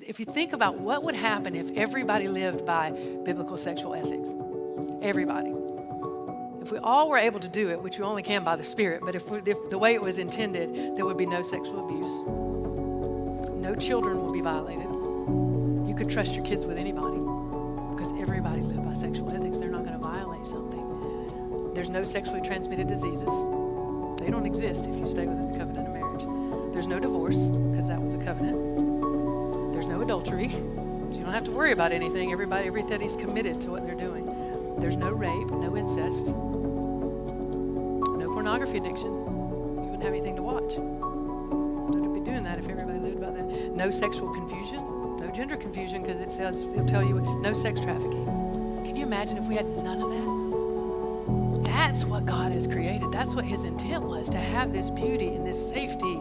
if you think about what would happen if everybody lived by biblical sexual ethics, everybody. If we all were able to do it, which we only can by the Spirit, but if the way it was intended, there would be no sexual abuse. No children will be violated. You could trust your kids with anybody because everybody lived by sexual ethics. They're not going to violate something. There's no sexually transmitted diseases. They don't exist if you stay within the covenant of marriage. There's no divorce because that was a covenant. There's no adultery. So you don't have to worry about anything. Everybody's committed to what they're doing. There's no rape, no incest, no pornography addiction. You wouldn't have anything to watch. You wouldn't be doing that if everybody lived by that. No sexual confusion, no gender confusion, because it'll tell you no sex trafficking. Can you imagine if we had none of that? That's what God has created. That's what his intent was, to have this beauty and this safety.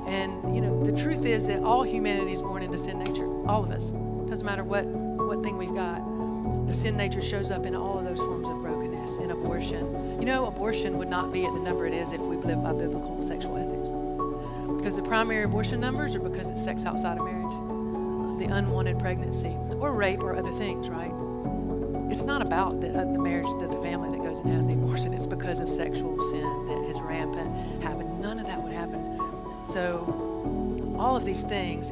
And, the truth is that all humanity is born into sin nature. All of us. Doesn't matter what thing we've got. The sin nature shows up in all of those forms of brokenness and abortion. Abortion would not be at the number it is if we lived by biblical sexual ethics. Because the primary abortion numbers are because it's sex outside of marriage. The unwanted pregnancy or rape or other things, right? It's not about the marriage, the family that goes and has the abortion. It's because of sexual sin that is rampant, happened. None of that would happen. So all of these things,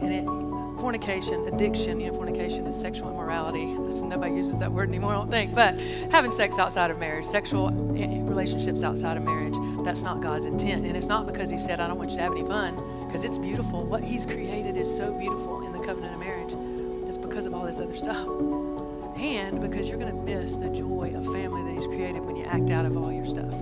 fornication, addiction, fornication is sexual immorality. Nobody uses that word anymore, I don't think. But having sex outside of marriage, sexual relationships outside of marriage, that's not God's intent. And it's not because he said, I don't want you to have any fun, because it's beautiful. What he's created is so beautiful in the covenant of marriage. It's because of all this other stuff. And because you're going to miss the joy of family that he's created when you act out of all your stuff.